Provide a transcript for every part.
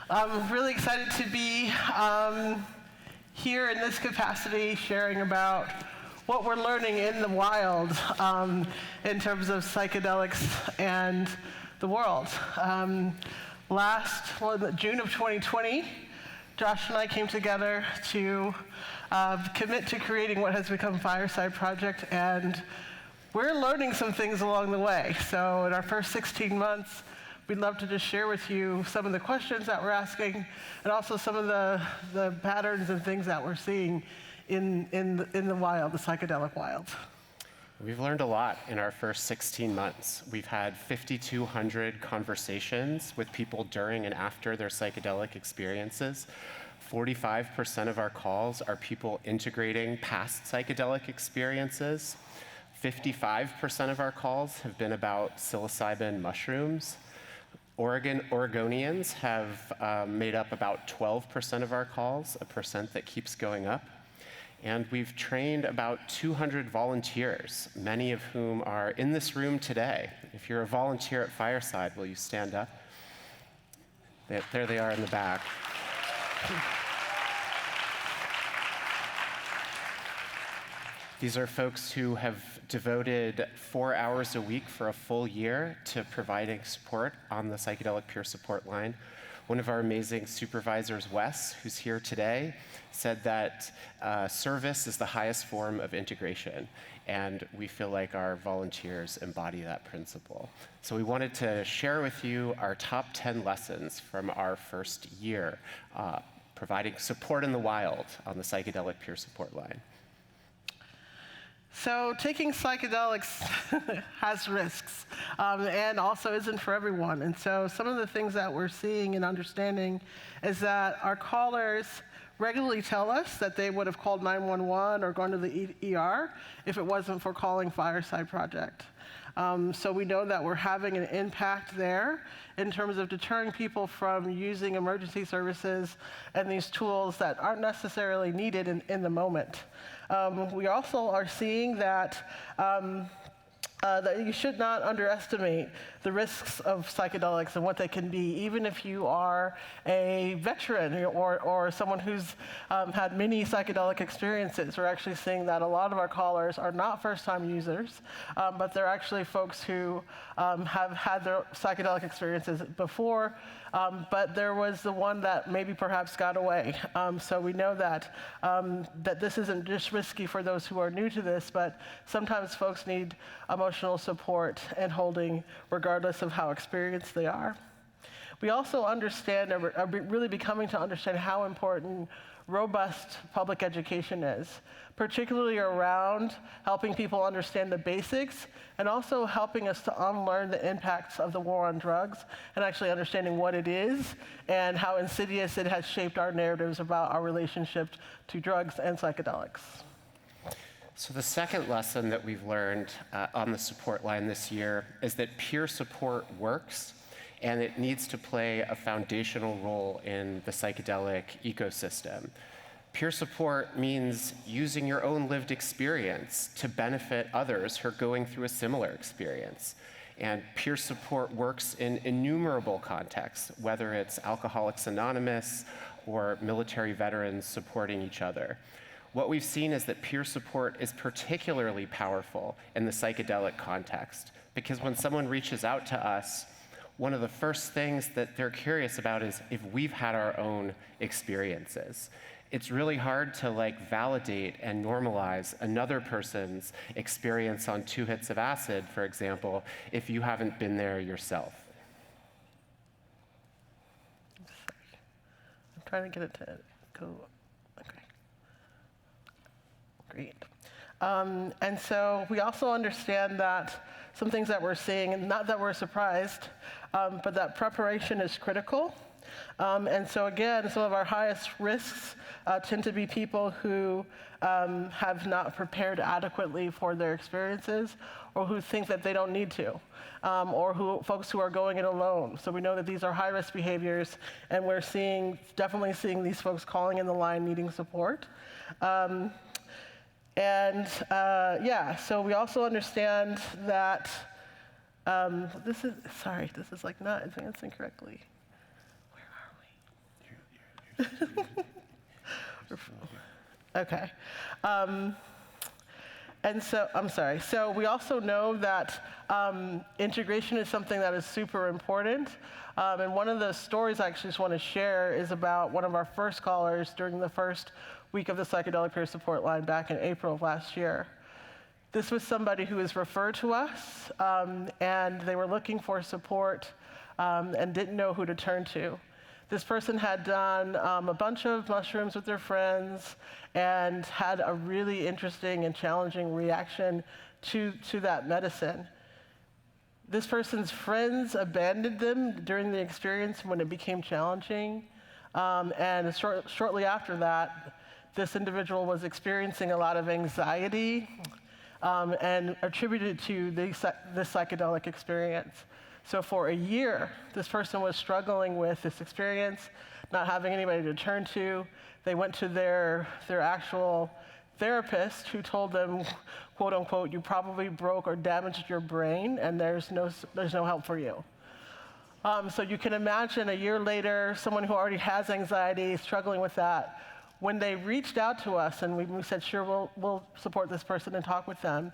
I'm really excited to be here in this capacity sharing about what we're learning in the wild in terms of psychedelics and the world. June of 2020, Josh and I came together to commit to creating what has become Fireside Project, and we're learning some things along the way. So in our first 16 months, we'd love to just share with you some of the questions that we're asking, and also some of the patterns and things that we're seeing in the wild, the psychedelic wild. We've learned a lot in our first 16 months. We've had 5,200 conversations with people during and after their psychedelic experiences. 45% of our calls are people integrating past psychedelic experiences. 55% of our calls have been about psilocybin mushrooms. Oregonians have made up about 12% of our calls, a percent that keeps going up. And we've trained about 200 volunteers, many of whom are in this room today. If you're a volunteer at Fireside, will you stand up? There they are in the back. These are folks who have devoted 4 hours a week for a full year to providing support on the psychedelic peer support line. One of our amazing supervisors, Wes, who's here today, said that service is the highest form of integration, and we feel like our volunteers embody that principle. So we wanted to share with you our top 10 lessons from our first year providing support in the wild on the psychedelic peer support line. So taking psychedelics has risks, and also isn't for everyone. And so some of the things that we're seeing and understanding is that our callers regularly tell us that they would have called 911 or gone to the ER if it wasn't for calling Fireside Project. So we know that we're having an impact there in terms of deterring people from using emergency services and these tools that aren't necessarily needed in the moment. We also are seeing that that you should not underestimate the risks of psychedelics and what they can be, even if you are a veteran or someone who's had many psychedelic experiences. We're actually seeing that a lot of our callers are not first-time users, but they're actually folks who have had their psychedelic experiences before, but there was the one that maybe perhaps got away. So we know that that this isn't just risky for those who are new to this, but sometimes folks need emotional support and holding regardless of how experienced they are. We also understand, are really becoming to understand how important robust public education is, particularly around helping people understand the basics and also helping us to unlearn the impacts of the war on drugs and actually understanding what it is and how insidious it has shaped our narratives about our relationship to drugs and psychedelics. So the second lesson that we've learned on the support line this year is that peer support works, and it needs to play a foundational role in the psychedelic ecosystem. Peer support means using your own lived experience to benefit others who are going through a similar experience. And peer support works in innumerable contexts, whether it's Alcoholics Anonymous or military veterans supporting each other. What we've seen is that peer support is particularly powerful in the psychedelic context, because when someone reaches out to us, one of the first things that they're curious about is if we've had our own experiences. It's really hard to validate and normalize another person's experience on 2 hits of acid, for example, if you haven't been there yourself. I'm trying to get it to go. Okay. Great. And so we also understand that some things that we're seeing, and not that we're surprised, but that preparation is critical. And so again, some of our highest risks tend to be people who have not prepared adequately for their experiences, or who think that they don't need to, or folks who are going it alone. So we know that these are high-risk behaviors, and we're definitely seeing these folks calling in the line needing support. So we also understand that this is not advancing correctly. Where are we? Okay. And so, I'm sorry. So we also know that integration is something that is super important. And one of the stories I actually just want to share is about one of our first callers during the first week of the Psychedelic Peer Support Line back in April of last year. This was somebody who was referred to us, and they were looking for support and didn't know who to turn to. This person had done a bunch of mushrooms with their friends and had a really interesting and challenging reaction to that medicine. This person's friends abandoned them during the experience when it became challenging. And shortly after that, this individual was experiencing a lot of anxiety and attributed to this psychedelic experience. So for a year, this person was struggling with this experience, not having anybody to turn to. They went to their actual therapist who told them, quote unquote, you probably broke or damaged your brain and there's no help for you. So you can imagine a year later, someone who already has anxiety, struggling with that, when they reached out to us and we said, sure, we'll support this person and talk with them,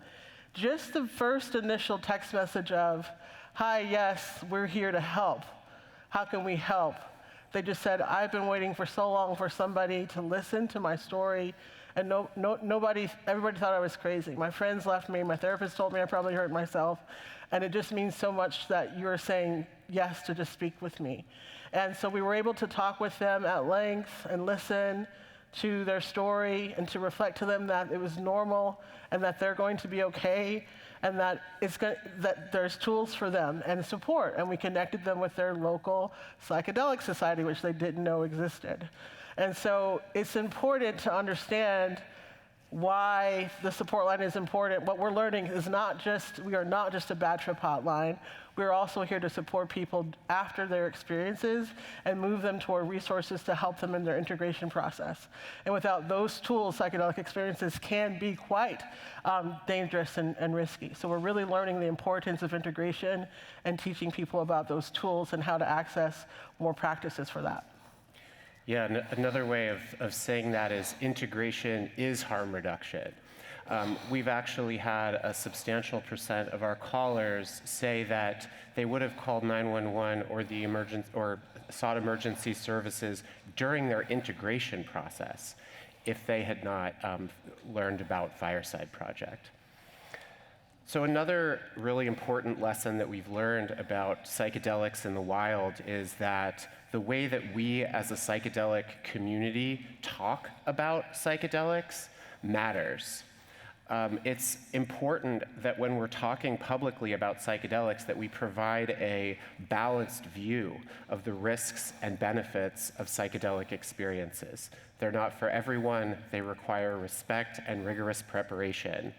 just the first initial text message of, hi, yes, we're here to help. How can we help? They just said, I've been waiting for so long for somebody to listen to my story, and everybody thought I was crazy. My friends left me, my therapist told me I probably hurt myself, and it just means so much that you're saying yes to just speak with me. And so we were able to talk with them at length and listen to their story and to reflect to them that it was normal and that they're going to be okay and that that there's tools for them and support. And we connected them with their local psychedelic society, which they didn't know existed. And so it's important to understand why the support line is important. What we're learning is we are not just a bad trip hotline. We're also here to support people after their experiences and move them toward resources to help them in their integration process. And without those tools, psychedelic experiences can be quite dangerous and risky. So we're really learning the importance of integration and teaching people about those tools and how to access more practices for that. Yeah, another way of saying that is integration is harm reduction. We've actually had a substantial percent of our callers say that they would have called 911 or sought emergency services during their integration process if they had not learned about Fireside Project. So another really important lesson that we've learned about psychedelics in the wild is that the way that we as a psychedelic community talk about psychedelics matters. It's important that when we're talking publicly about psychedelics that we provide a balanced view of the risks and benefits of psychedelic experiences. They're not for everyone. They require respect and rigorous preparation.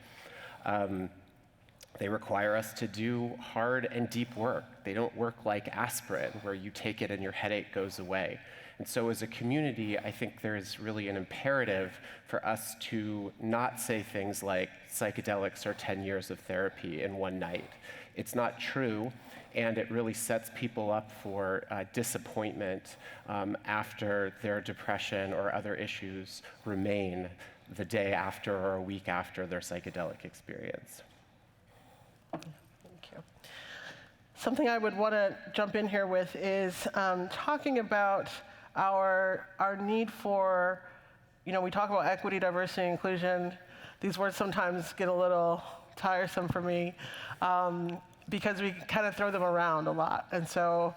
They require us to do hard and deep work. They don't work like aspirin, where you take it and your headache goes away. And so as a community, I think there is really an imperative for us to not say things like psychedelics are 10 years of therapy in one night. It's not true, and it really sets people up for disappointment after their depression or other issues remain the day after or a week after their psychedelic experience. Thank you. Something I would want to jump in here with is talking about our need for, we talk about equity, diversity, and inclusion. These words sometimes get a little tiresome for me because we kind of throw them around a lot. And so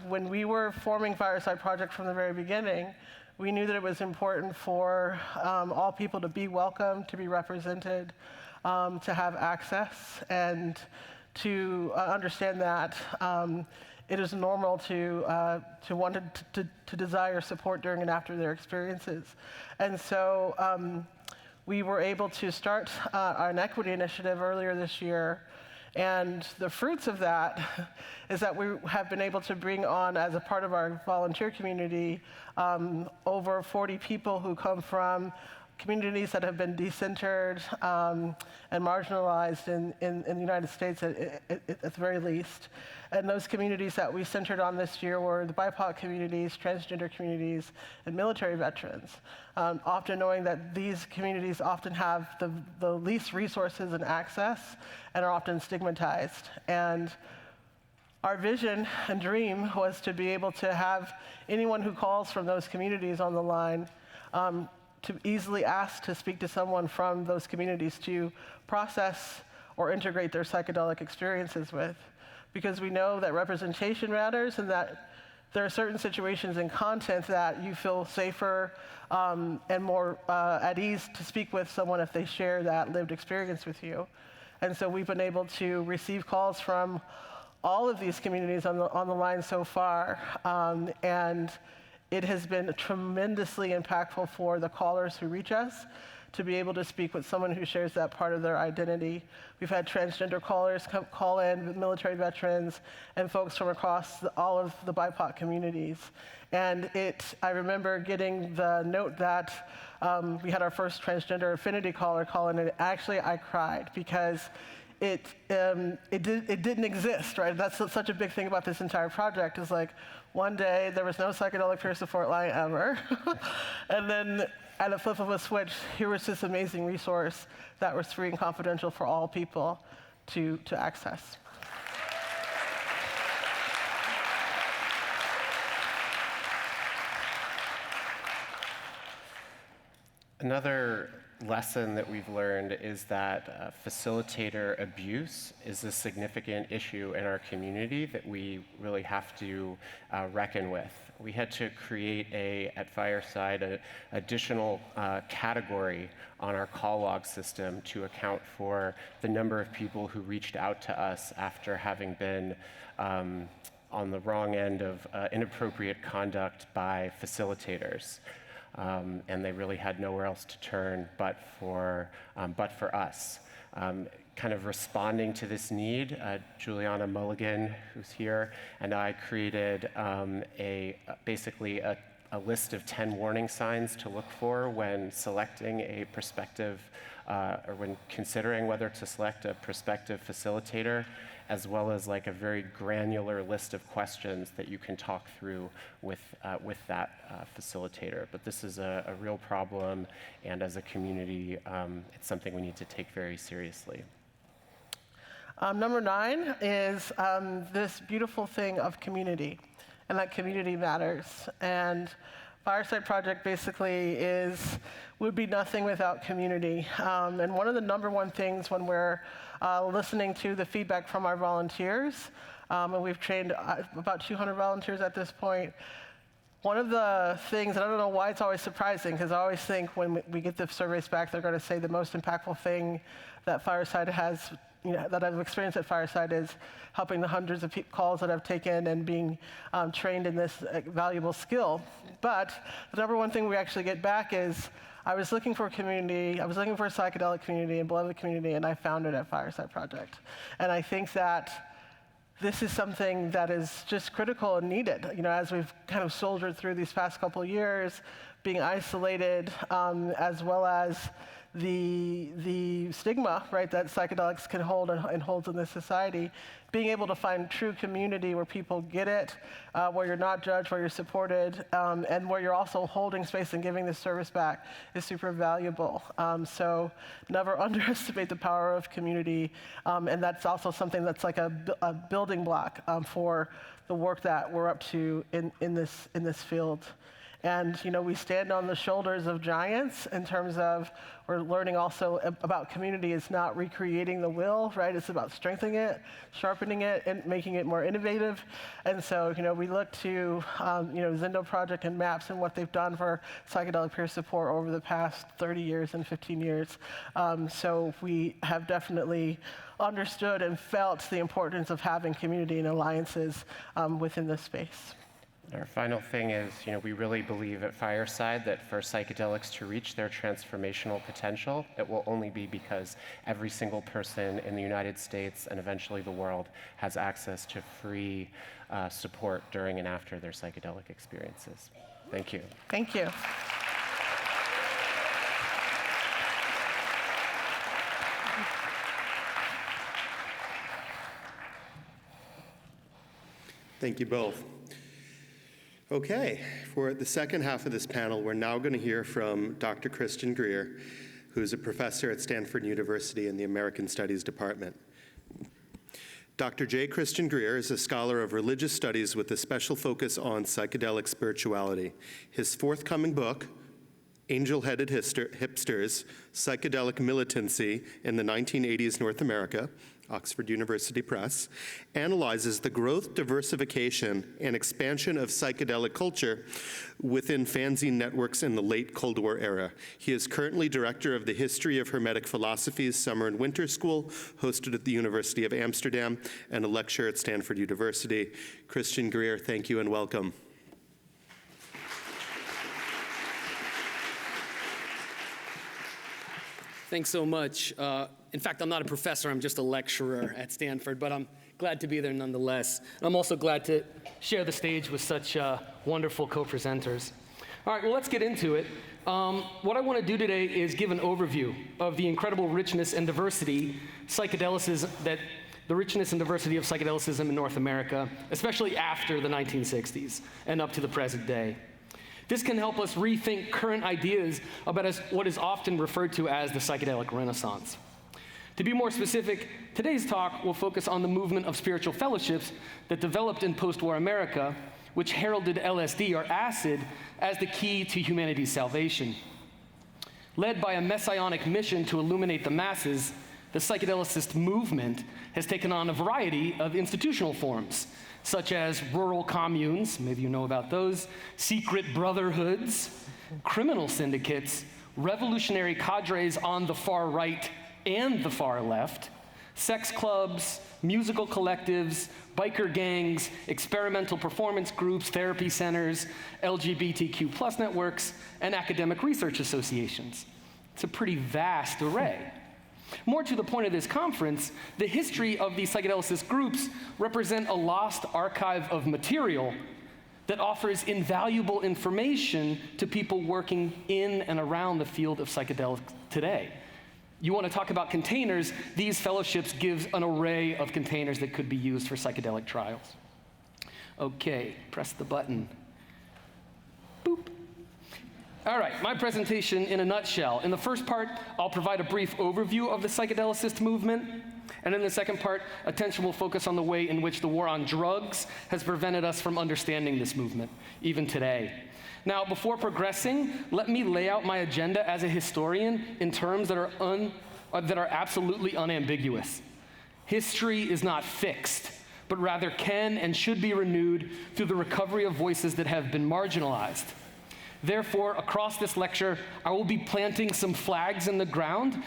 when we were forming Fireside Project from the very beginning, we knew that it was important for all people to be welcome, to be represented, to have access, and to understand that it is normal to want to desire support during and after their experiences. And so we were able to start an equity initiative earlier this year. And the fruits of that is that we have been able to bring on, as a part of our volunteer community, over 40 people who come from communities that have been decentered and marginalized in the United States at the very least. And those communities that we centered on this year were the BIPOC communities, transgender communities, and military veterans. Often knowing that these communities often have the least resources and access and are often stigmatized. And our vision and dream was to be able to have anyone who calls from those communities on the line to easily ask to speak to someone from those communities to process or integrate their psychedelic experiences with. Because we know that representation matters and that there are certain situations and content that you feel safer and more at ease to speak with someone if they share that lived experience with you. And so we've been able to receive calls from all of these communities on the line so far, and it has been tremendously impactful for the callers who reach us to be able to speak with someone who shares that part of their identity. We've had transgender callers call in, military veterans, and folks from across all of the BIPOC communities. And I remember getting the note that we had our first transgender affinity caller call in, and actually I cried because it didn't exist, right? That's such a big thing about this entire project is like, one day there was no psychedelic peer support line ever. And then at a flip of a switch, here was this amazing resource that was free and confidential for all people to access. Another lesson that we've learned is that facilitator abuse is a significant issue in our community that we really have to reckon with. We had to create at Fireside, an additional category on our call log system to account for the number of people who reached out to us after having been on the wrong end of inappropriate conduct by facilitators. And they really had nowhere else to turn but for us. Kind of responding to this need, Juliana Mulligan, who's here, and I created basically a list of 10 warning signs to look for when selecting a prospective, or when considering whether to select a prospective facilitator, as well as like a very granular list of questions that you can talk through with that facilitator. But this is a real problem, and as a community, it's something we need to take very seriously. Number 9 is this beautiful thing of community, and that community matters. And Fireside Project basically would be nothing without community. And one of the number one things when we're listening to the feedback from our volunteers, and we've trained about 200 volunteers at this point, one of the things, and I don't know why it's always surprising, because I always think when we get the surveys back, they're going to say the most impactful thing that Fireside has, that I've experienced at Fireside is helping the hundreds of calls that I've taken and being trained in this valuable skill. But the number one thing we actually get back is, I was looking for a community, I was looking for a psychedelic community and beloved community, and I found it at Fireside Project. And I think that this is something that is just critical and needed, as we've kind of soldiered through these past couple of years, being isolated, as well as the stigma, right, that psychedelics can hold and holds in this society. Being able to find true community where people get it, where you're not judged, where you're supported, and where you're also holding space and giving this service back is super valuable. So never underestimate the power of community, and that's also something that's like a building block for the work that we're up to in this field. And we stand on the shoulders of giants in terms of we're learning also about community. It's not recreating the wheel, right? It's about strengthening it, sharpening it, and making it more innovative. And so, we look to, Zendo Project and MAPS and what they've done for psychedelic peer support over the past 30 years and 15 years. So we have definitely understood and felt the importance of having community and alliances within this space. Our final thing is, we really believe at Fireside that for psychedelics to reach their transformational potential, it will only be because every single person in the United States and eventually the world has access to free support during and after their psychedelic experiences. Thank you. Thank you. Thank you both. Okay, for the second half of this panel, we're now going to hear from Dr. Christian GREER, who's a professor at Stanford University in the American Studies Department. Dr. J. Christian GREER is a scholar of religious studies with a special focus on psychedelic spirituality. His forthcoming book, Angel-Headed Hipsters, Psychedelic Militancy in the 1980s North America, Oxford University Press, analyzes the growth, diversification, and expansion of psychedelic culture within fanzine networks in the late Cold War era. He is currently director of the History of Hermetic Philosophy's Summer and Winter School, hosted at the University of Amsterdam, and a lecturer at Stanford University. Christian GREER, thank you and welcome. Thanks so much. In fact, I'm not a professor, I'm just a lecturer at Stanford, but I'm glad to be there nonetheless. I'm also glad to share the stage with such wonderful co-presenters. All right, well, let's get into it. What I want to do today is give an overview of the incredible richness and diversity the richness and diversity of psychedelicism in North America, especially after the 1960s and up to the present day. This can help us rethink current ideas about what is often referred to as the psychedelic renaissance. To be more specific, today's talk will focus on the movement of spiritual fellowships that developed in post-war America, which heralded LSD, or acid, as the key to humanity's salvation. Led by a messianic mission to illuminate the masses, the psychedelicist movement has taken on a variety of institutional forms, such as rural communes, maybe you know about those, secret brotherhoods, criminal syndicates, revolutionary cadres on the far right and the far left, sex clubs, musical collectives, biker gangs, experimental performance groups, therapy centers, LGBTQ+ networks, and academic research associations. It's a pretty vast array. More to the point of this conference, the history of these psychedelicist groups represent a lost archive of material that offers invaluable information to people working in and around the field of psychedelics today. You want to talk about containers, these fellowships give an array of containers that could be used for psychedelic trials. Okay, press the button. Boop. All right, my presentation in a nutshell. In the first part, I'll provide a brief overview of the psychedelicist movement. And in the second part, attention will focus on the way in which the war on drugs has prevented us from understanding this movement, even today. Now, before progressing, let me lay out my agenda as a historian in terms that are absolutely unambiguous. History is not fixed, but rather can and should be renewed through the recovery of voices that have been marginalized. Therefore, across this lecture, I will be planting some flags in the ground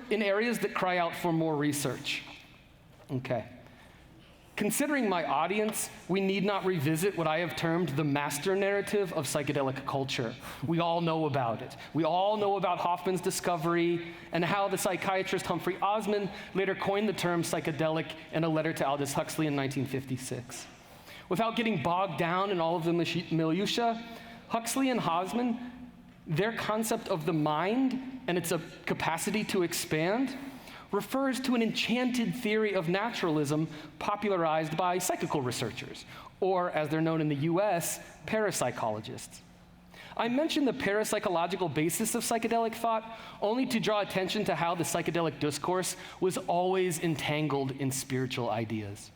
in areas that cry out for more research. Okay. Considering my audience, we need not revisit what I have termed the master narrative of psychedelic culture. We all know about it. We all know about Hoffman's discovery and how the psychiatrist Humphrey Osmond later coined the term psychedelic in a letter to Aldous Huxley in 1956. Without getting bogged down in all of the minutiae, Huxley and Osmond, their concept of the mind and its capacity to expand refers to an enchanted theory of naturalism popularized by psychical researchers, or as they're known in the US, parapsychologists. I mention the parapsychological basis of psychedelic thought only to draw attention to how the psychedelic discourse was always entangled in spiritual ideas.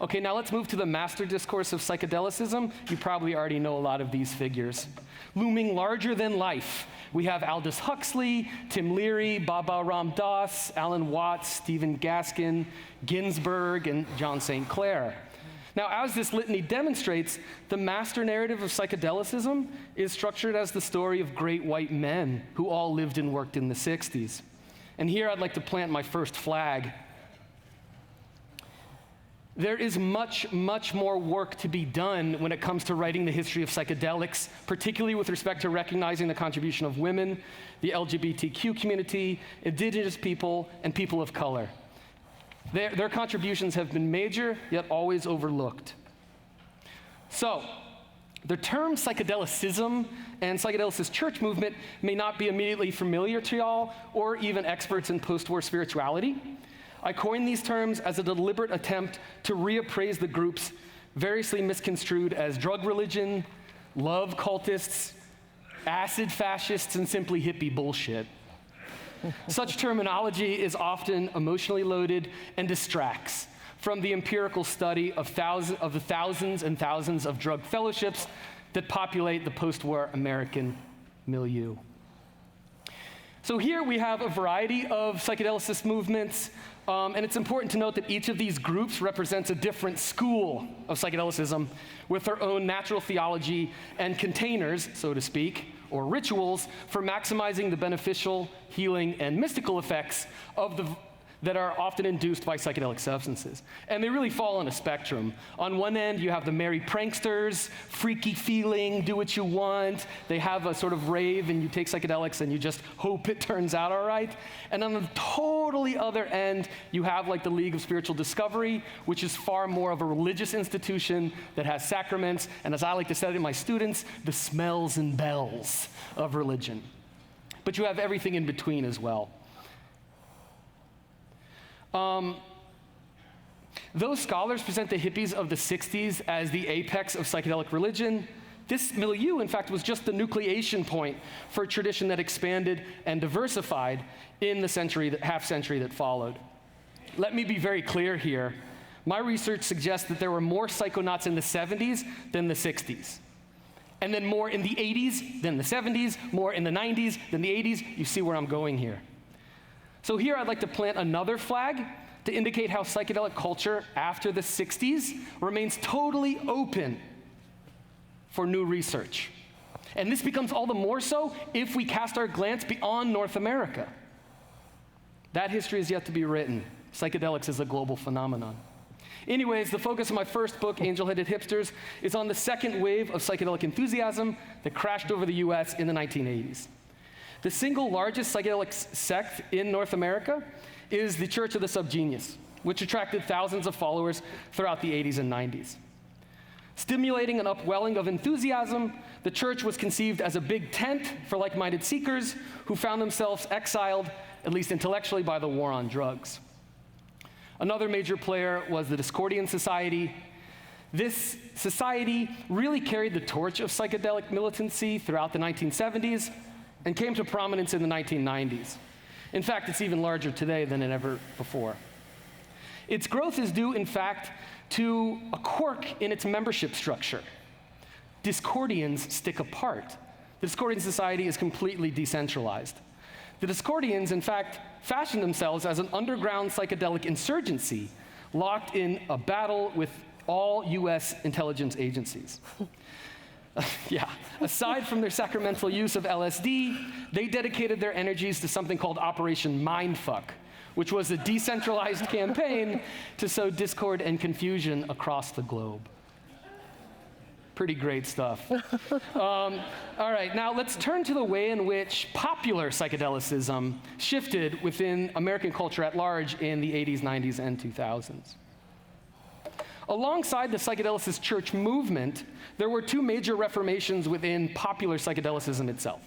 Okay, now let's move to the master discourse of psychedelicism. You probably already know a lot of these figures. Looming larger than life, we have Aldous Huxley, Tim Leary, Baba Ram Dass, Alan Watts, Stephen Gaskin, Ginsberg, and John St. Clair. Now, as this litany demonstrates, the master narrative of psychedelicism is structured as the story of great white men who all lived and worked in the 60s. And here I'd like to plant my first flag. There is much, much more work to be done when it comes to writing the history of psychedelics, particularly with respect to recognizing the contribution of women, the LGBTQ community, indigenous people, and people of color. Their contributions have been major, yet always overlooked. So, the term psychedelicism and psychedelicist church movement may not be immediately familiar to y'all, or even experts in post-war spirituality. I coined these terms as a deliberate attempt to reappraise the groups variously misconstrued as drug religion, love cultists, acid fascists, and simply hippie bullshit. Such terminology is often emotionally loaded and distracts from the empirical study of the thousands and thousands of drug fellowships that populate the post-war American milieu. So here we have a variety of psychedelicist movements, and it's important to note that each of these groups represents a different school of psychedelicism with their own natural theology and containers, so to speak, or rituals for maximizing the beneficial, healing, and mystical effects that are often induced by psychedelic substances. And they really fall on a spectrum. On one end, you have the merry pranksters, freaky feeling, do what you want. They have a sort of rave, and you take psychedelics, and you just hope it turns out all right. And on the totally other end, you have like the League of Spiritual Discovery, which is far more of a religious institution that has sacraments, and as I like to say to my students, the smells and bells of religion. But you have everything in between as well. Those scholars present the hippies of the 60s as the apex of psychedelic religion. This milieu, in fact, was just the nucleation point for a tradition that expanded and diversified in the half-century that followed. Let me be very clear here. My research suggests that there were more psychonauts in the 70s than the 60s. And then more in the 80s than the 70s, more in the 90s than the 80s. You see where I'm going here. So here I'd like to plant another flag to indicate how psychedelic culture after the 60s remains totally open for new research. And this becomes all the more so if we cast our glance beyond North America. That history is yet to be written. Psychedelics is a global phenomenon. Anyways, the focus of my first book, Angel-Headed Hipsters, is on the second wave of psychedelic enthusiasm that crashed over the US in the 1980s. The single largest psychedelic sect in North America is the Church of the Subgenius, which attracted thousands of followers throughout the 80s and 90s. Stimulating an upwelling of enthusiasm, the church was conceived as a big tent for like-minded seekers who found themselves exiled, at least intellectually, by the war on drugs. Another major player was the Discordian Society. This society really carried the torch of psychedelic militancy throughout the 1970s and came to prominence in the 1990s. In fact, it's even larger today than it ever before. Its growth is due, in fact, to a quirk in its membership structure. Discordians stick apart. The Discordian Society is completely decentralized. The Discordians, in fact, fashioned themselves as an underground psychedelic insurgency locked in a battle with all US intelligence agencies. Yeah, aside from their sacramental use of LSD, they dedicated their energies to something called Operation Mindfuck, which was a decentralized campaign to sow discord and confusion across the globe. Pretty great stuff. All right, now let's turn to the way in which popular psychedelicism shifted within American culture at large in the 80s, 90s, and 2000s. Alongside the psychedelicist church movement, there were two major reformations within popular psychedelicism itself.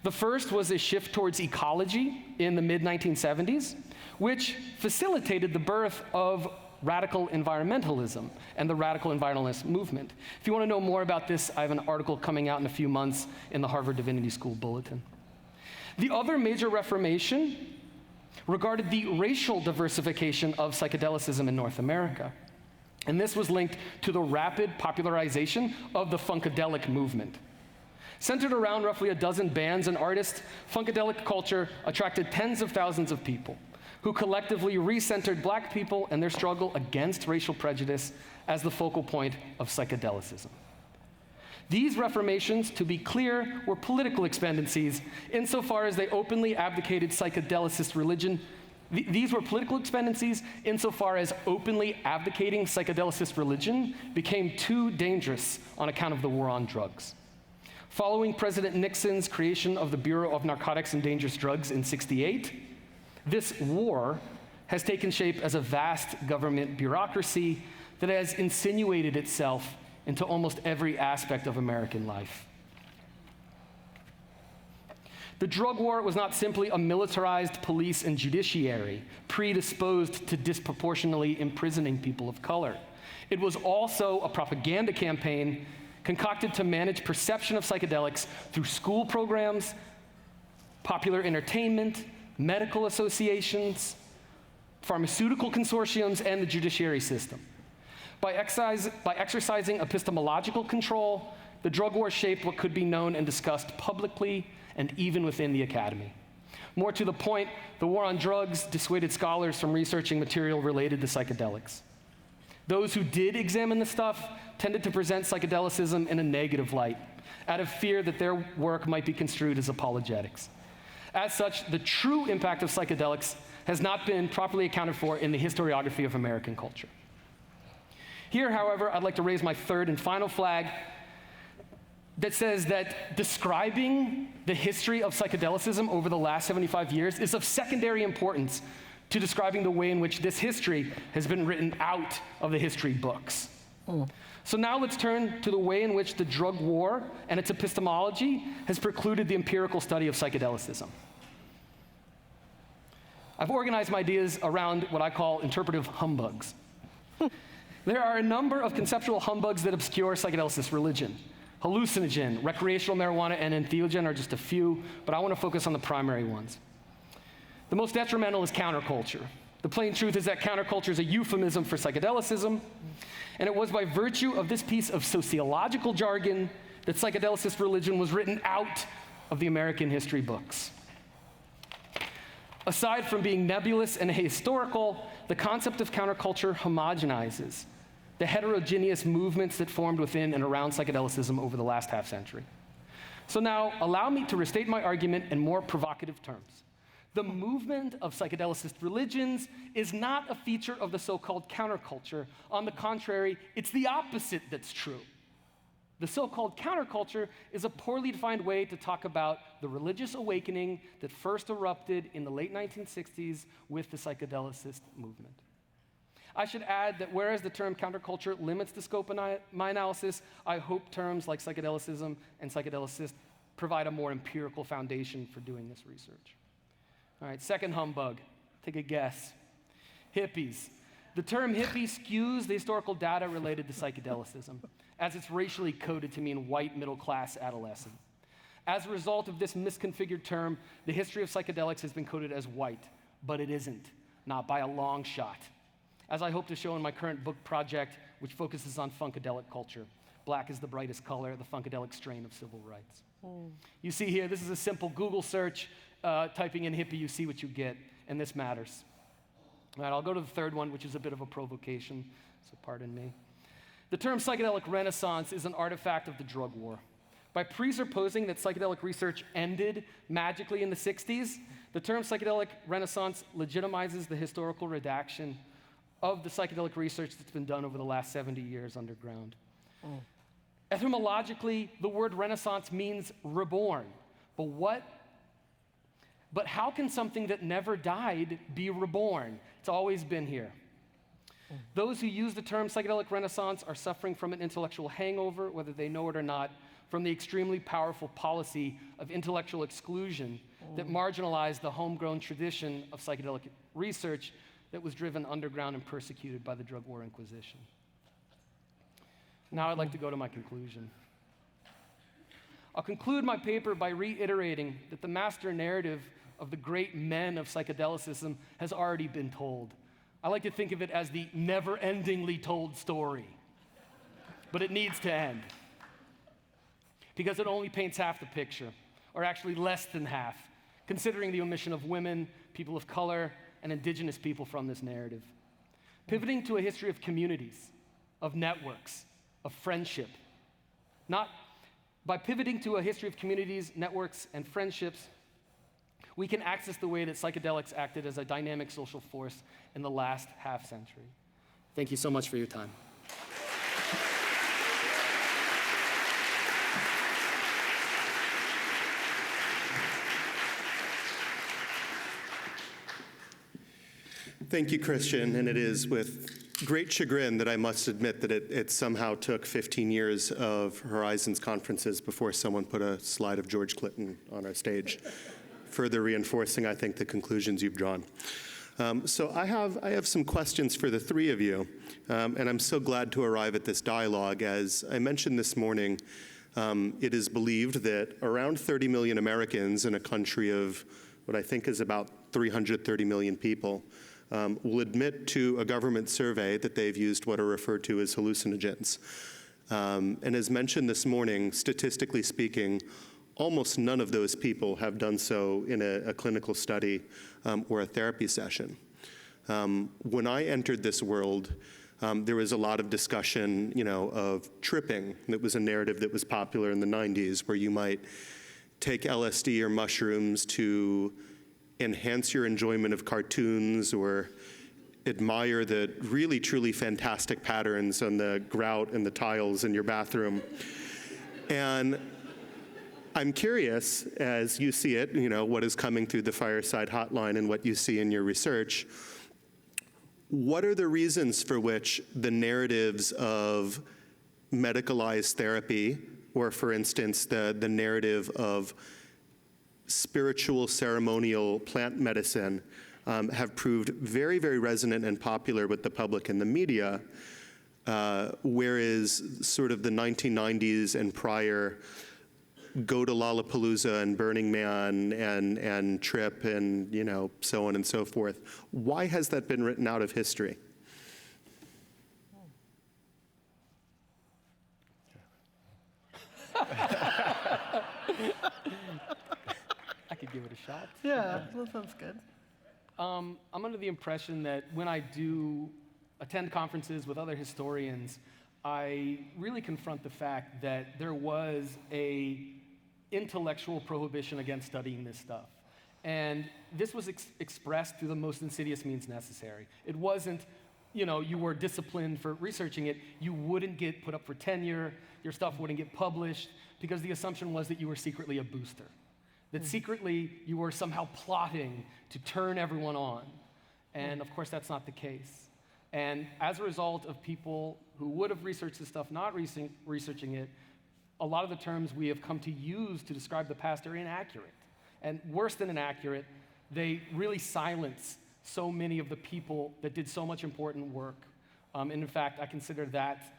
The first was a shift towards ecology in the mid-1970s, which facilitated the birth of radical environmentalism and the radical environmentalist movement. If you want to know more about this, I have an article coming out in a few months in the Harvard Divinity School Bulletin. The other major reformation regarded the racial diversification of psychedelicism in North America. And this was linked to the rapid popularization of the Funkadelic movement. Centered around roughly a dozen bands and artists, Funkadelic culture attracted tens of thousands of people who collectively recentered Black people and their struggle against racial prejudice as the focal point of psychedelicism. These reformations, to be clear, were political expendencies insofar as they openly abdicated psychedelicist religion. These were political expendencies insofar as openly abdicating psychedelicist religion became too dangerous on account of the war on drugs. Following President Nixon's creation of the Bureau of Narcotics and Dangerous Drugs in '68, this war has taken shape as a vast government bureaucracy that has insinuated itself into almost every aspect of American life. The drug war was not simply a militarized police and judiciary predisposed to disproportionately imprisoning people of color. It was also a propaganda campaign concocted to manage perception of psychedelics through school programs, popular entertainment, medical associations, pharmaceutical consortiums, and the judiciary system. By exercising epistemological control, the drug war shaped what could be known and discussed publicly and even within the academy. More to the point, the war on drugs dissuaded scholars from researching material related to psychedelics. Those who did examine the stuff tended to present psychedelicism in a negative light, out of fear that their work might be construed as apologetics. As such, the true impact of psychedelics has not been properly accounted for in the historiography of American culture. Here, however, I'd like to raise my third and final flag that says that describing the history of psychedelicism over the last 75 years is of secondary importance to describing the way in which this history has been written out of the history books. So now let's turn to the way in which the drug war and its epistemology has precluded the empirical study of psychedelicism. I've organized my ideas around what I call interpretive humbugs. There are a number of conceptual humbugs that obscure psychedelicist religion. Hallucinogen, recreational marijuana, and entheogen are just a few, but I want to focus on the primary ones. The most detrimental is counterculture. The plain truth is that counterculture is a euphemism for psychedelicism, and it was by virtue of this piece of sociological jargon that psychedelicist religion was written out of the American history books. Aside from being nebulous and ahistorical, the concept of counterculture homogenizes the heterogeneous movements that formed within and around psychedelicism over the last half-century. So now, allow me to restate my argument in more provocative terms. The movement of psychedelicist religions is not a feature of the so-called counterculture. On the contrary, it's the opposite that's true. The so-called counterculture is a poorly defined way to talk about the religious awakening that first erupted in the late 1960s with the psychedelicist movement. I should add that whereas the term counterculture limits the scope of my analysis, I hope terms like psychedelicism and psychedelicist provide a more empirical foundation for doing this research. All right, second humbug, take a guess. Hippies. The term hippie skews the historical data related to psychedelicism, as it's racially coded to mean white middle-class adolescent. As a result of this misconfigured term, the history of psychedelics has been coded as white, but it isn't, not by a long shot. As I hope to show in my current book project, which focuses on funkadelic culture. Black is the brightest color, the funkadelic strain of civil rights. You see here, this is a simple Google search. Typing in hippie, you see what you get, and this matters. All right, I'll go to the third one, which is a bit of a provocation, so pardon me. The term psychedelic renaissance is an artifact of the drug war. By presupposing that psychedelic research ended magically in the 60s, the term psychedelic renaissance legitimizes the historical redaction of the psychedelic research that's been done over the last 70 years underground. Etymologically, the word renaissance means reborn. But how can something that never died be reborn? It's always been here. Those who use the term psychedelic renaissance are suffering from an intellectual hangover, whether they know it or not, from the extremely powerful policy of intellectual exclusion that marginalized the homegrown tradition of psychedelic research that was driven underground and persecuted by the drug war inquisition. Now I'd like to go to my conclusion. I'll conclude my paper by reiterating that the master narrative of the great men of psychedelicism has already been told. I like to think of it as the never-endingly told story. But it needs to end, because it only paints half the picture, or actually less than half, considering the omission of women, people of color, and indigenous people from this narrative. Pivoting to a history of communities, of networks, of friendship. By pivoting to a history of communities, networks, and friendships, we can access the way that psychedelics acted as a dynamic social force in the last half-century. Thank you so much for your time. Thank you, Christian, and it is with great chagrin that I must admit that it somehow took 15 years of Horizons conferences before someone put a slide of George Clinton on our stage, further reinforcing, I think, the conclusions you've drawn. So I have some questions for the three of you, and I'm so glad to arrive at this dialogue. As I mentioned this morning, it is believed that around 30 million Americans in a country of what I think is about 330 million people will admit to a government survey that they've used what are referred to as hallucinogens. And as mentioned this morning, statistically speaking, almost none of those people have done so in a clinical study or a therapy session. When I entered this world, there was a lot of discussion, of tripping. That was a narrative that was popular in the 90s, where you might take LSD or mushrooms to enhance your enjoyment of cartoons or admire the really, truly fantastic patterns on the grout and the tiles in your bathroom. And I'm curious, as you see it, what is coming through the Fireside Hotline and what you see in your research, what are the reasons for which the narratives of medicalized therapy, or for instance, the narrative of spiritual ceremonial plant medicine have proved very, very resonant and popular with the public and the media, whereas sort of the 1990s and prior go to Lollapalooza and Burning Man and Trip and so on and so forth. Why has that been written out of history? I could give it a shot. Yeah, that sounds good. I'm under the impression that when I do attend conferences with other historians, I really confront the fact that there was a intellectual prohibition against studying this stuff. And this was expressed through the most insidious means necessary. It wasn't, you were disciplined for researching it. You wouldn't get put up for tenure. Your stuff wouldn't get published because the assumption was that you were secretly a booster. That secretly you were somehow plotting to turn everyone on. And of course, that's not the case. And as a result of people who would have researched this stuff not researching it, a lot of the terms we have come to use to describe the past are inaccurate. And worse than inaccurate, they really silence so many of the people that did so much important work. And in fact, I consider that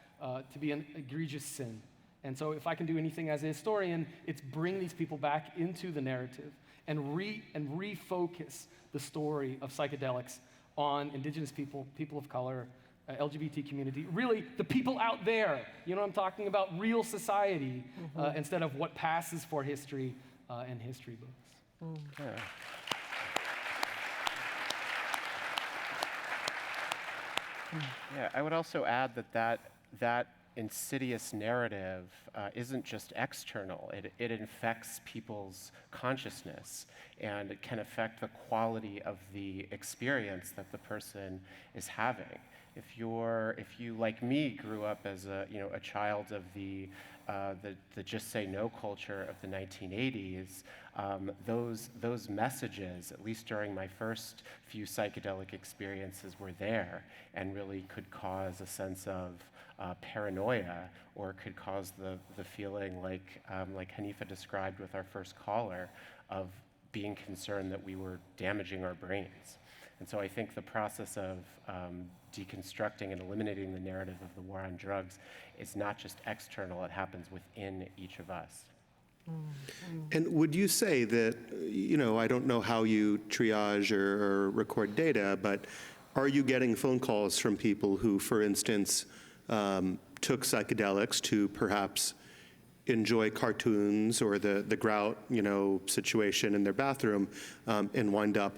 to be an egregious sin. And so if I can do anything as a historian, it's bring these people back into the narrative and refocus the story of psychedelics on indigenous people, people of color, LGBT community, really the people out there. You know what I'm talking about? Real society, instead of what passes for history in history books. Yeah. Yeah, I would also add that insidious narrative isn't just external. It infects people's consciousness, and it can affect the quality of the experience that the person is having. If you, like me, grew up as a child of the just say no culture of the 1980s, those messages, at least during my first few psychedelic experiences, were there and really could cause a sense of paranoia, or could cause the feeling like HANIFA described with our first caller, of being concerned that we were damaging our brains. And so I think the process of deconstructing and eliminating the narrative of the war on drugs is not just external, it happens within each of us. And would you say that, I don't know how you triage or record data, but are you getting phone calls from people who, for instance, took psychedelics to perhaps enjoy cartoons or the grout, situation in their bathroom, and wind up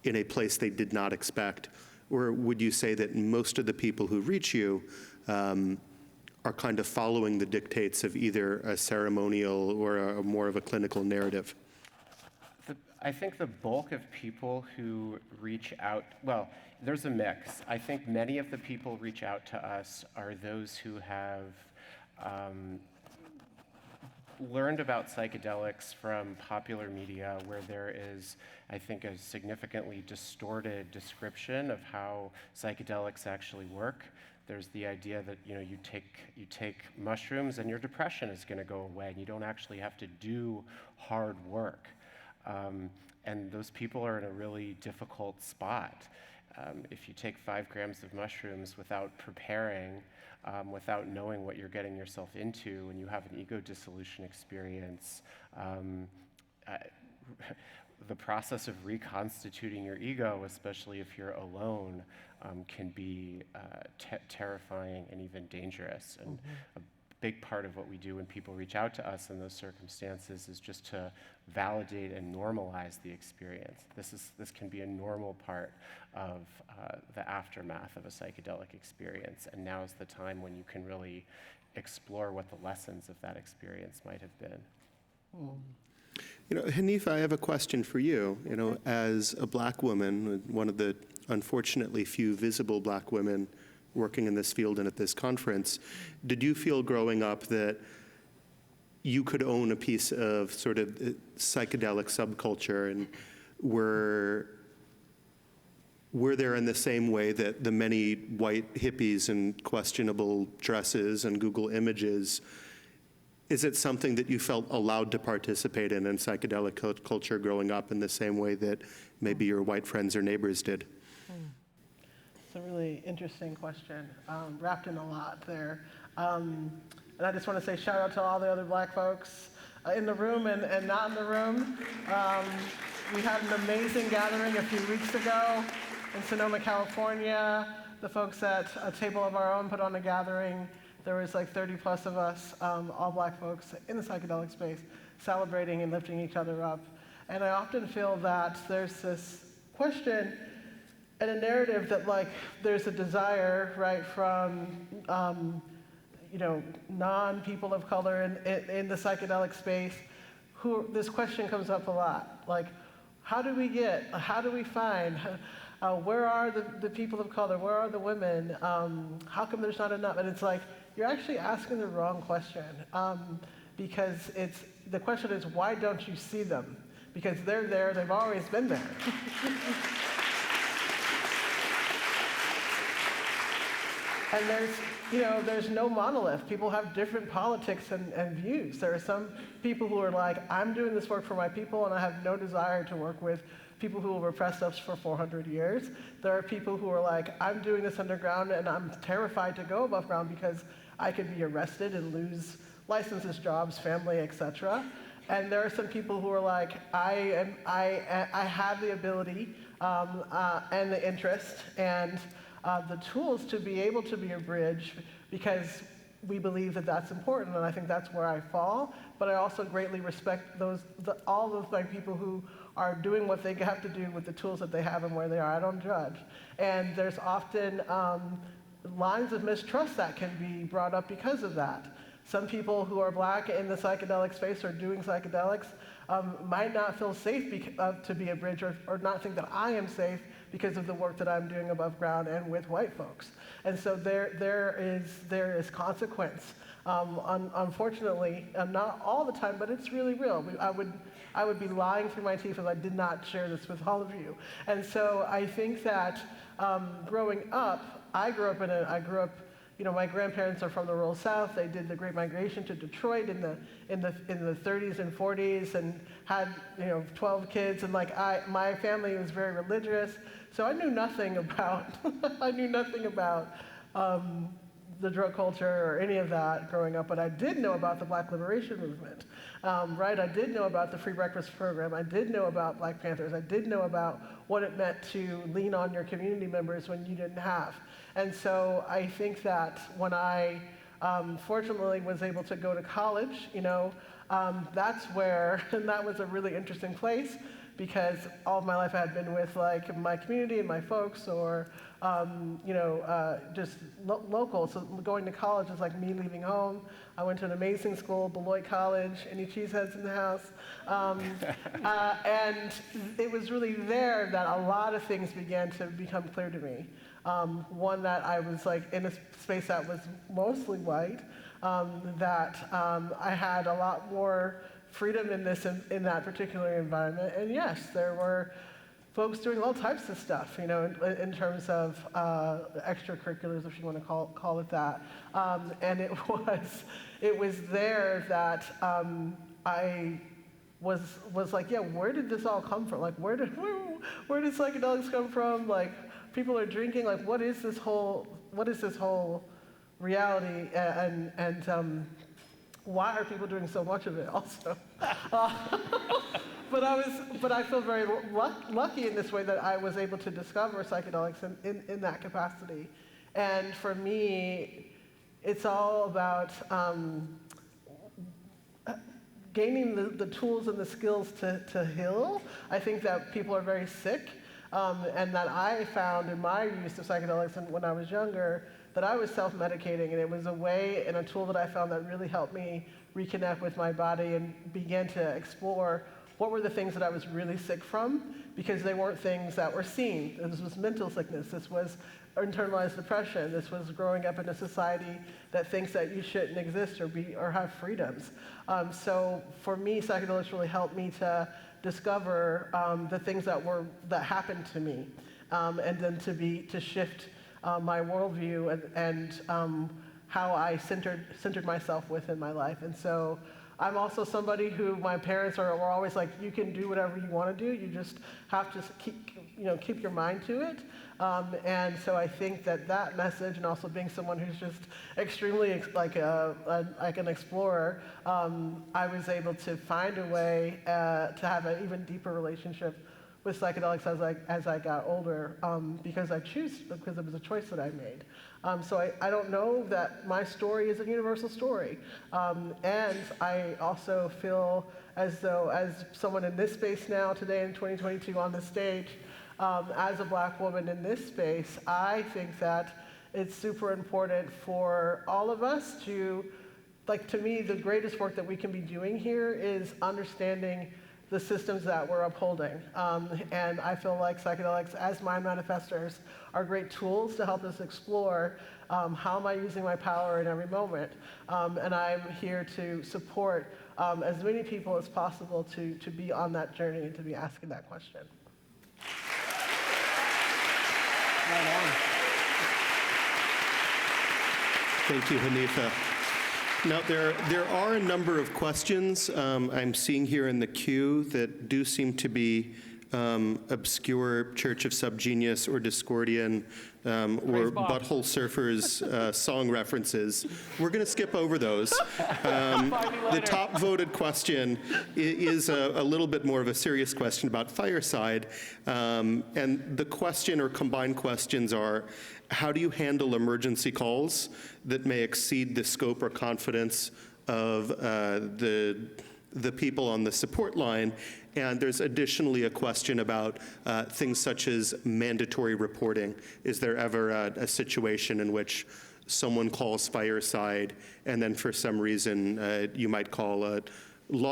in a place they did not expect? Or would you say that most of the people who reach you are kind of following the dictates of either a ceremonial or a more of a clinical narrative? I think the bulk of people who reach out, well, there's a mix. I think many of the people who reach out to us are those who have learned about psychedelics from popular media, where there is, I think, a significantly distorted description of how psychedelics actually work. There's the idea that you take mushrooms and your depression is going to go away, and you don't actually have to do hard work. And those people are in a really difficult spot. If you take 5 grams of mushrooms without preparing, without knowing what you're getting yourself into, and you have an ego dissolution experience, the process of reconstituting your ego, especially if you're alone, can be terrifying and even dangerous. And a big part of what we do when people reach out to us in those circumstances is just to validate and normalize the experience. This can be a normal part of the aftermath of a psychedelic experience, and now is the time when you can really explore what the lessons of that experience might have been. Hanifa, I have a question for you. As a black woman, one of the unfortunately few visible black women working in this field and at this conference, did you feel growing up that you could own a piece of sort of psychedelic subculture, and were there in the same way that the many white hippies and questionable dresses and Google images, is it something that you felt allowed to participate in psychedelic culture growing up in the same way that maybe your white friends or neighbors did? It's a really interesting question, wrapped in a lot there. And I just want to say shout out to all the other black folks in the room and not in the room. We had an amazing gathering a few weeks ago in Sonoma, California. The folks at A Table of Our Own put on a gathering. There was like 30 plus of us, all black folks in the psychedelic space, celebrating and lifting each other up. And I often feel that there's this question and a narrative that there's a desire, right, from non-people of color in the psychedelic space, this question comes up a lot. How do we find, where are the people of color? Where are the women? How come there's not enough? And it's you're actually asking the wrong question, because the question is, why don't you see them? Because they're there, they've always been there. And there's no monolith. People have different politics and views. There are some people who are I'm doing this work for my people, and I have no desire to work with people who will repress us for 400 years. There are people who are I'm doing this underground, and I'm terrified to go above ground because I could be arrested and lose licenses, jobs, family, etc. And there are some people who are I have the ability and the interest and the tools to be able to be a bridge, because we believe that that's important, and I think that's where I fall. But I also greatly respect all of my people who are doing what they have to do with the tools that they have and where they are. I don't judge. And there's often lines of mistrust that can be brought up because of that. Some people who are black in the psychedelic space or doing psychedelics might not feel safe to be a bridge, or not think that I am safe because of the work that I'm doing above ground and with white folks. And so there is consequence. Unfortunately, not all the time, but it's really real. I would be lying through my teeth if I did not share this with all of you. And so I think that growing up, I grew up, my grandparents are from the rural South. They did the Great Migration to Detroit in the 30s and 40s, and had 12 kids. And my family was very religious, so I knew nothing about the drug culture or any of that growing up. But I did know about the Black Liberation Movement, right? I did know about the Free Breakfast Program. I did know about Black Panthers. I did know about what it meant to lean on your community members when you didn't have. And so I think that when I fortunately was able to go to college, that's where, and that was a really interesting place, because all of my life I had been with my community and my folks, or just local. So going to college is like me leaving home. I went to an amazing school, Beloit College. Any cheeseheads in the house? And it was really there that a lot of things began to become clear to me. One, that I was in a space that was mostly white, I had a lot more freedom in in that particular environment. And yes, there were folks doing all types of stuff, in terms of extracurriculars, if you want to call it that. And it was there that I was like, yeah, where did this all come from? Like, where did psychedelics come from? Like, people are drinking. Like, what is this whole reality? And why are people doing so much of it? Also, but I feel very lucky in this way that I was able to discover psychedelics in that capacity. And for me, it's all about gaining the tools and the skills to heal. I think that people are very sick, and that I found in my use of psychedelics and when I was younger, that I was self-medicating, and it was a way and a tool that I found that really helped me reconnect with my body and begin to explore what were the things that I was really sick from, because they weren't things that were seen. This was mental sickness. This was internalized depression. This was growing up in a society that thinks that you shouldn't exist or have freedoms. So for me, psychedelics really helped me to discover the things that happened to me, and then to shift my worldview and how I centered myself within my life. And so I'm also somebody who my parents were always like, you can do whatever you want to do. You just have to keep your mind to it. And so I think that message, and also being someone who's just extremely like an explorer, I was able to find a way to have an even deeper relationship with psychedelics as I got older, because it was a choice that I made. So I don't know that my story is a universal story. And I also feel as though, as someone in this space now, today in 2022 on this stage, as a Black woman in this space, I think that it's super important for all of us to me, the greatest work that we can be doing here is understanding the systems that we're upholding. And I feel like psychedelics, as mind manifestors, are great tools to help us explore how am I using my power in every moment. And I'm here to support as many people as possible to be on that journey and to be asking that question. Right on. Thank you, Hanifa. Now, there are a number of questions I'm seeing here in the queue that do seem to be obscure Church of Subgenius or Discordian or Butthole Surfers song references. We're going to skip over those. The top voted question is a little bit more of a serious question about Fireside. And the question or combined questions are, how do you handle emergency calls that may exceed the scope or confidence of the people on the support line? And there's additionally a question about things such as mandatory reporting. Is there ever a situation in which someone calls Fireside and then for some reason you might call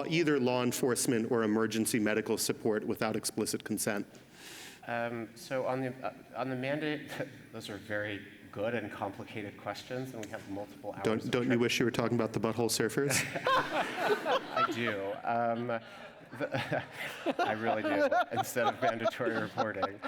either law enforcement or emergency medical support without explicit consent? So on the mandate, those are very good and complicated questions, and we have multiple hours. Don't you wish you were talking about the Butthole Surfers? I do. I really do, instead of mandatory reporting.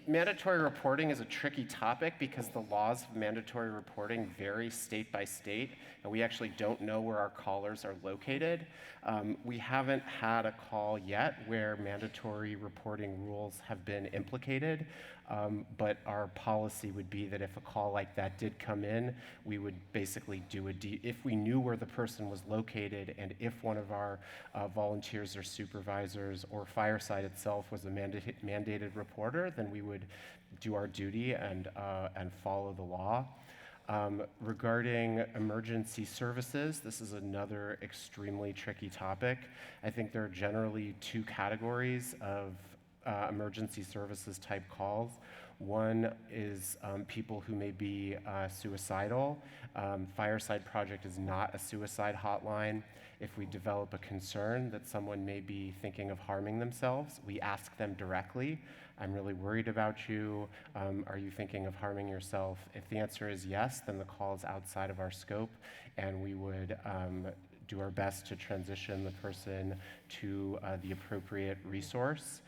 Mandatory reporting is a tricky topic because the laws of mandatory reporting vary state by state, and we actually don't know where our callers are located. We haven't had a call yet where mandatory reporting rules have been implicated, but our policy would be that if a call like that did come in, we would basically do if we knew where the person was located, and if one of our volunteers or supervisors or Fireside itself was a mandated reporter, then we would do our duty and follow the law. Regarding emergency services, this is another extremely tricky topic. I think there are generally two categories of emergency services type calls. One is people who may be suicidal. Fireside Project is not a suicide hotline. If we develop a concern that someone may be thinking of harming themselves, we ask them directly, I'm really worried about you. Are you thinking of harming yourself? If the answer is yes, then the call is outside of our scope, and we would do our best to transition the person to the appropriate resource.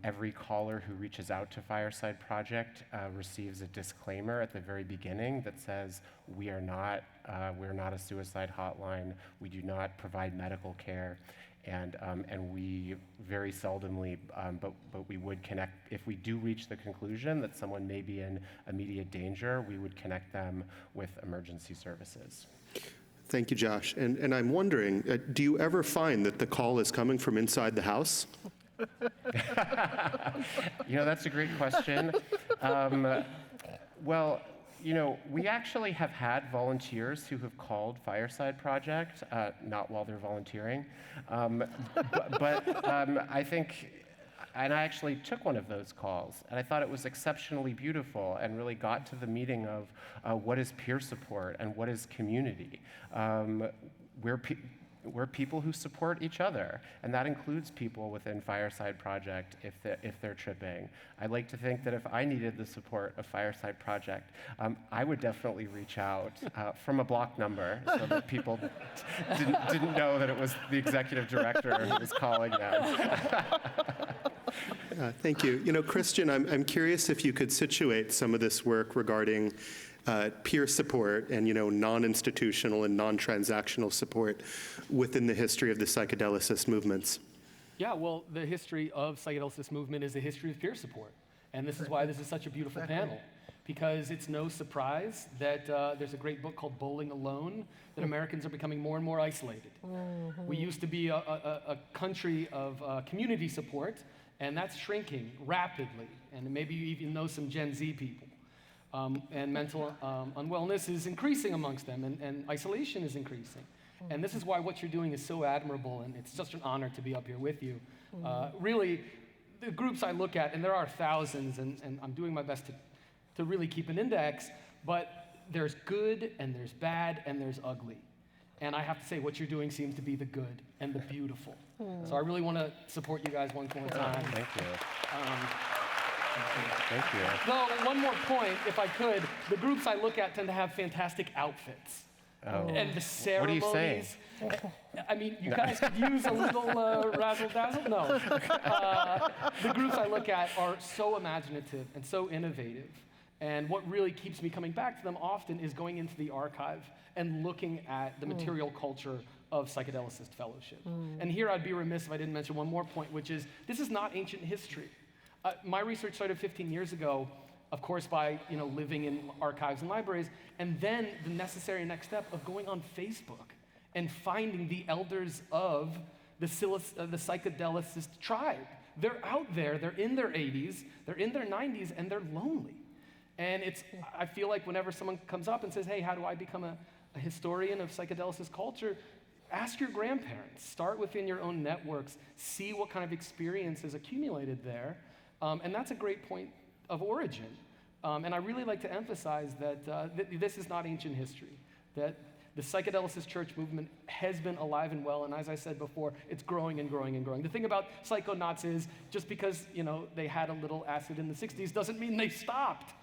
Every caller who reaches out to Fireside Project receives a disclaimer at the very beginning that says, we're not a suicide hotline, we do not provide medical care, and we very seldomly, but we would connect, if we do reach the conclusion that someone may be in immediate danger, we would connect them with emergency services. Thank you, Josh. And I'm wondering, do you ever find that the call is coming from inside the house? That's a great question. Well, we actually have had volunteers who have called Fireside Project, not while they're volunteering, but I think, and I actually took one of those calls, and I thought it was exceptionally beautiful and really got to the meaning of what is peer support and what is community. We're people who support each other, and that includes people within Fireside Project if they're tripping. I'd like to think that if I needed the support of Fireside Project, I would definitely reach out from a block number so that people didn't know that it was the executive director who was calling them. Thank you. Christian, I'm curious if you could situate some of this work regarding peer support and non-institutional and non-transactional support within the history of the psychedelicist movements. Yeah, well, the history of psychedelicist movement is a history of peer support. And this is why this is such a beautiful panel, because it's no surprise that there's a great book called Bowling Alone, that Americans are becoming more and more isolated. We used to be a country of community support, and that's shrinking rapidly. And maybe you even know some Gen Z people. And mental unwellness is increasing amongst them, and isolation is increasing. And this is why what you're doing is so admirable, and it's such an honor to be up here with you. Really, the groups I look at, and there are thousands, and I'm doing my best to really keep an index, but there's good, and there's bad, and there's ugly. And I have to say, what you're doing seems to be the good and the beautiful. So I really want to support you guys one more time. Thank you. Thank you. No, one more point, if I could. The groups I look at tend to have fantastic outfits. Oh. And the ceremonies. What are you saying? I mean, you guys could use a little razzle-dazzle? No. The groups I look at are so imaginative and so innovative. And what really keeps me coming back to them often is going into the archive and looking at the material culture of psychedelicist fellowship. And here I'd be remiss if I didn't mention one more point, which is this is not ancient history. My research started 15 years ago, of course, by living in archives and libraries, and then the necessary next step of going on Facebook and finding the elders of the psychedelicist tribe. They're out there, they're in their 80s, they're in their 90s, and they're lonely. And I feel like whenever someone comes up and says, hey, how do I become a historian of psychedelicist culture? Ask your grandparents, start within your own networks, see what kind of experience is accumulated there. And that's a great point of origin. And I really like to emphasize that this is not ancient history, that the psychedelicist church movement has been alive and well, and as I said before, it's growing and growing and growing. The thing about psychonauts is just because they had a little acid in the 60s doesn't mean they stopped.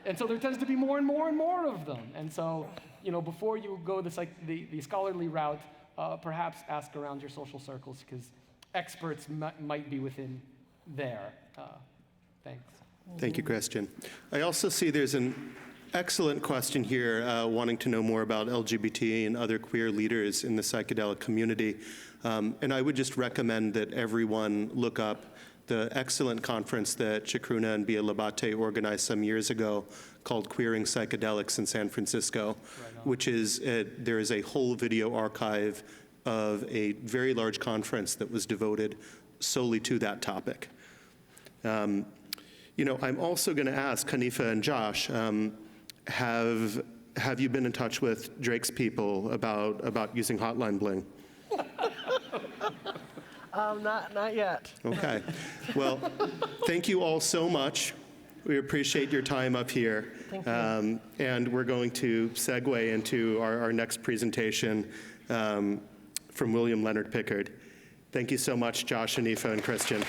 And so there tends to be more and more and more of them. And so, before you go the scholarly route, perhaps ask around your social circles, because experts might be within there. Thanks. Thank you, Christian. I also see there's an excellent question here wanting to know more about LGBT and other queer leaders in the psychedelic community. And I would just recommend that everyone look up the excellent conference that Chakruna and Bia Labate organized some years ago called Queering Psychedelics in San Francisco, which is, there is a whole video archive of a very large conference that was devoted solely to that topic. I'm also going to ask Hanifa and Josh, have you been in touch with Drake's people about using Hotline Bling? Not yet. Okay. Well, thank you all so much. We appreciate your time up here. Thank you. And we're going to segue into our next presentation from William Leonard Pickard. Thank you so much, Josh, Hanifa, and Christian.